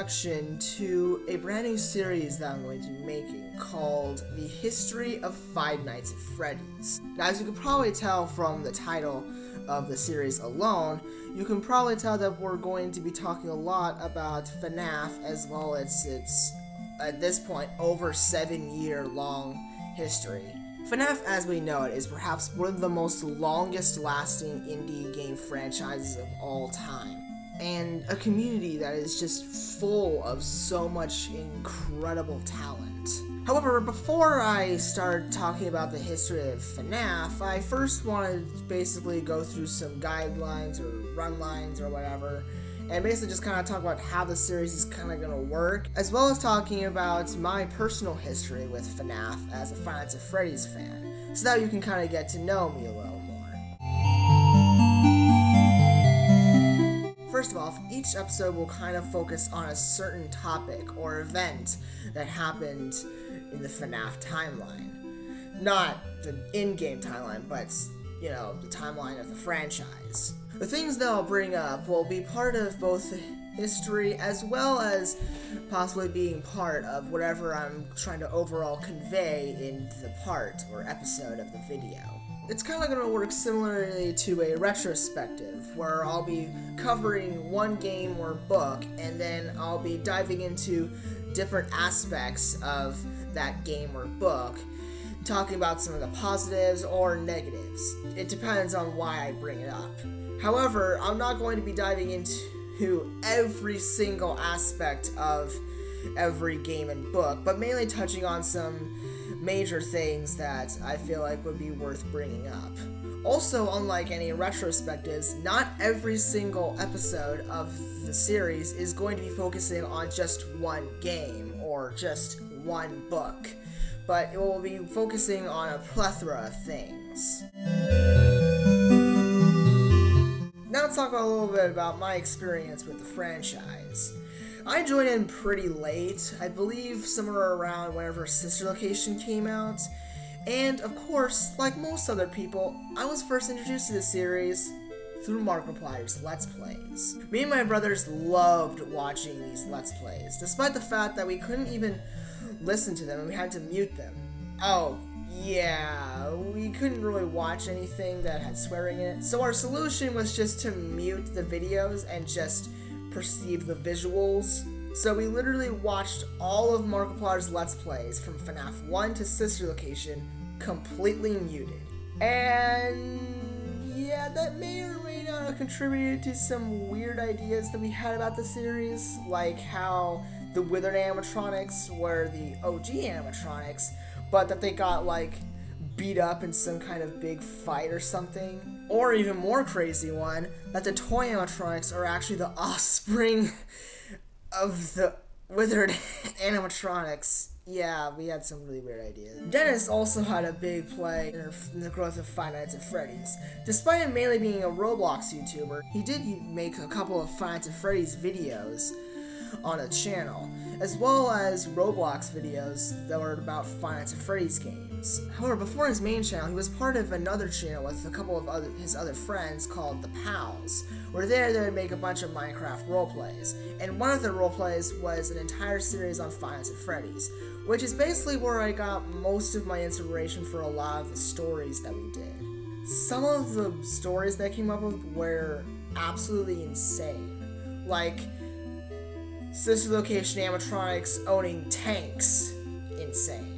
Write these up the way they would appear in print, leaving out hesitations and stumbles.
introduction to a brand new series that I'm going to be making called The History of Five Nights at Freddy's. Now, as you can probably tell from the title of the series alone, you can probably tell that we're going to be talking a lot about FNAF as well as its, at this point, over 7-year-long history. FNAF, as we know it, is perhaps one of the most longest-lasting indie game franchises of all time, and a community that is just full of so much incredible talent. However, before I start talking about the history of FNAF, I first want to basically go through some guidelines or run lines or whatever, and basically just kind of talk about how the series is kind of going to work, as well as talking about my personal history with FNAF as a Five Nights at Freddy's fan, so that you can kind of get to know me a little more. First of all, each episode will kind of focus on a certain topic or event that happened in the FNAF timeline. Not the in-game timeline, but, you know, the timeline of the franchise. The things that I'll bring up will be part of both the history as well as possibly being part of whatever I'm trying to overall convey in the part or episode of the video. It's kind of going to work similarly to a retrospective, where I'll be covering one game or book, and then I'll be diving into different aspects of that game or book, talking about some of the positives or negatives. It depends on why I bring it up. However, I'm not going to be diving into every single aspect of every game and book, but mainly touching on some major things that I feel like would be worth bringing up. Also, unlike any retrospectives, not every single episode of the series is going to be focusing on just one game or just one book, but it will be focusing on a plethora of things. Now let's talk a little bit about my experience with the franchise. I joined in pretty late, I believe somewhere around whenever Sister Location came out, and of course, like most other people, I was first introduced to the series through Markiplier's Let's Plays. Me and my brothers loved watching these Let's Plays, despite the fact that we couldn't even listen to them and we had to mute them. Oh, yeah, we couldn't really watch anything that had swearing in it, so our solution was just to mute the videos and just perceive the visuals. So we literally watched all of Markiplier's Let's Plays from FNAF 1 to Sister Location completely muted. And yeah, that may or may not have contributed to some weird ideas that we had about the series, like how the withered animatronics were the OG animatronics, but that they got like beat up in some kind of big fight or something. Or even more crazy one, that the toy animatronics are actually the offspring of the withered animatronics. Yeah, we had some really weird ideas. Dennis also had a big play in the growth of Five Nights at Freddy's. Despite him mainly being a Roblox YouTuber, he did make a couple of Five Nights at Freddy's videos on a channel, as well as Roblox videos that were about Five Nights at Freddy's games. However, before his main channel, he was part of another channel with a couple of his other friends called The Pals, where they would make a bunch of Minecraft roleplays, and one of the roleplays was an entire series on Five Nights at Freddy's, which is basically where I got most of my inspiration for a lot of the stories that we did. Some of the stories that I came up with were absolutely insane, like Sister Location animatronics owning tanks. Insane.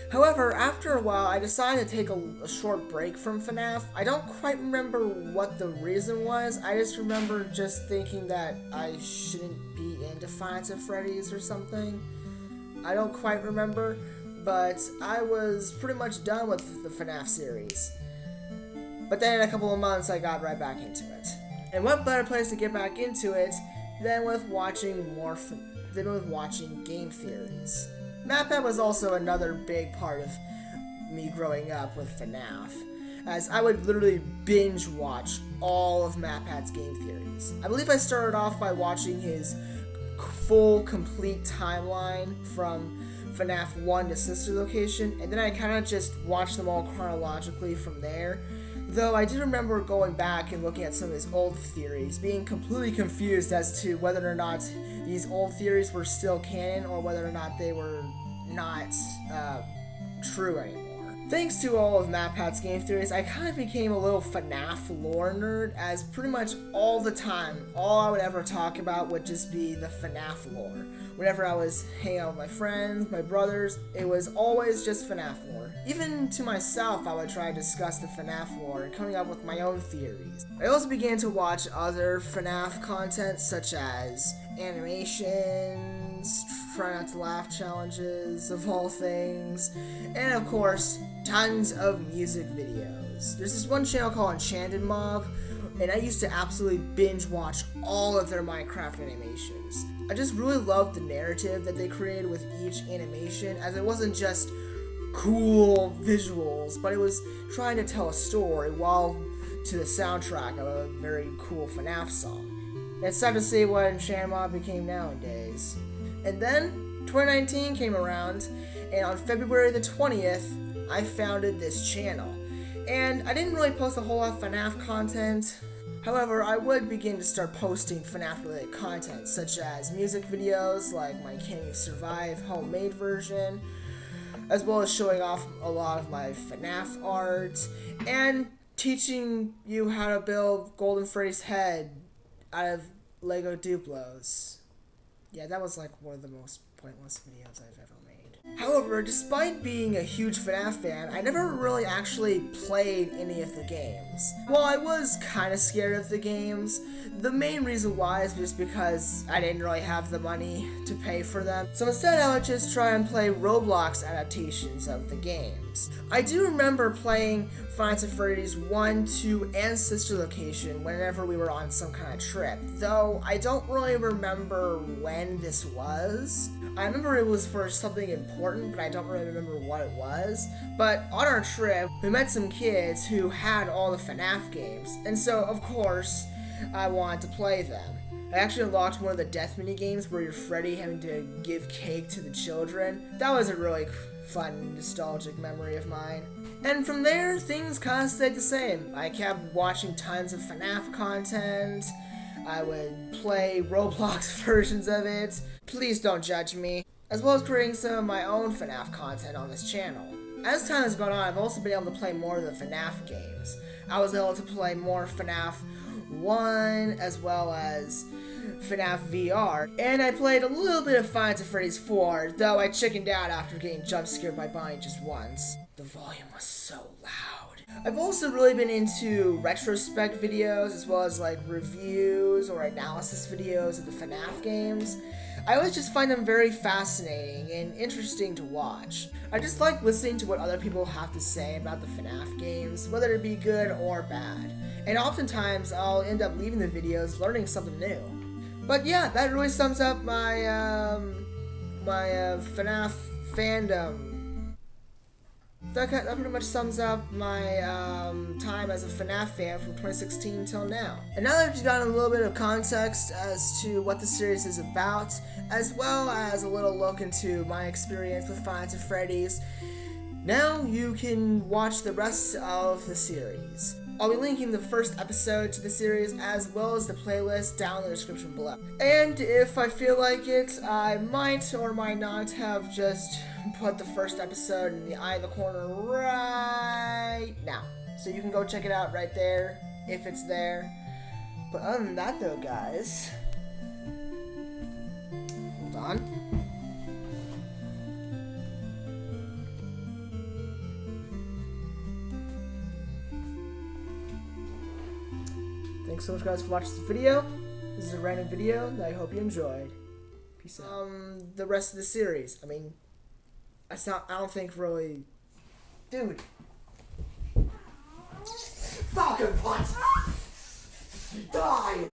However, after a while, I decided to take a short break from FNAF. I don't quite remember what the reason was. I just remember just thinking that I shouldn't be into Five Nights at Freddy's or something. I don't quite remember, but I was pretty much done with the FNAF series. But then in a couple of months, I got right back into it. And what better place to get back into it than with watching game theories. MatPat was also another big part of me growing up with FNAF, as I would literally binge watch all of MatPat's game theories. I believe I started off by watching his full, complete timeline from FNAF 1 to Sister Location, and then I kind of just watched them all chronologically from there. Though I do remember going back and looking at some of his old theories, being completely confused as to whether or not these old theories were still canon or whether or not they were not true anymore. Thanks to all of MatPat's game theories, I kind of became a little FNAF lore nerd, as pretty much all the time, all I would ever talk about would just be the FNAF lore. Whenever I was hanging out with my friends, my brothers, it was always just FNAF lore. Even to myself, I would try to discuss the FNAF lore and coming up with my own theories. I also began to watch other FNAF content, such as animations, try not to laugh challenges, of all things, and of course, tons of music videos. There's this one channel called Enchanted Mob, and I used to absolutely binge watch all of their Minecraft animations. I just really loved the narrative that they created with each animation, as it wasn't just cool visuals, but it was trying to tell a story while to the soundtrack of a very cool FNAF song. And it's sad to see what Enchanted Mob became nowadays. And then 2019 came around, and on February the 20th, I founded this channel. And I didn't really post a whole lot of FNAF content. However, I would begin to start posting FNAF related content, such as music videos like my Can You Survive homemade version, as well as showing off a lot of my FNAF art, and teaching you how to build Golden Freddy's head out of Lego Duplos. Yeah, that was like one of the most pointless videos I've ever made. However, despite being a huge FNAF fan, I never really actually played any of the games. While I was kind of scared of the games, the main reason why is just because I didn't really have the money to pay for them. So instead I would just try and play Roblox adaptations of the games. I do remember playing Five Nights at Freddy's 1, 2, and Sister Location whenever we were on some kind of trip, though I don't really remember when this was. I remember it was for something important, but I don't really remember what it was. But on our trip, we met some kids who had all the FNAF games, and so of course, I wanted to play them. I actually unlocked one of the death mini games where you're Freddy having to give cake to the children. That was a really fun, nostalgic memory of mine. And from there, things kind of stayed the same. I kept watching tons of FNAF content. I would play Roblox versions of it. Please don't judge me. As well as creating some of my own FNAF content on this channel. As time has gone on, I've also been able to play more of the FNAF games. I was able to play more FNAF 1 as well as FNAF VR, and I played a little bit of Five Nights at Freddy's 4, though I chickened out after getting jump scared by Bonnie just once. The volume was so loud. I've also really been into retrospect videos as well as like reviews or analysis videos of the FNAF games. I always just find them very fascinating and interesting to watch. I just like listening to what other people have to say about the FNAF games, whether it be good or bad. And oftentimes I'll end up leaving the videos learning something new. But yeah, that really sums up my FNAF fandom. That pretty much sums up my time as a FNAF fan from 2016 till now. And now that you've gotten a little bit of context as to what the series is about, as well as a little look into my experience with Five Nights at Freddy's, now you can watch the rest of the series. I'll be linking the first episode to the series as well as the playlist down in the description below. And if I feel like it, I might or might not have just put the first episode in the eye of the corner right now. So you can go check it out right there, if it's there. But other than that though, guys, hold on. Thanks so much guys for watching this video. This is a random video that I hope you enjoyed. Peace out. The rest of the series. I mean, I don't think really... Dude. Falcon Punch! Die!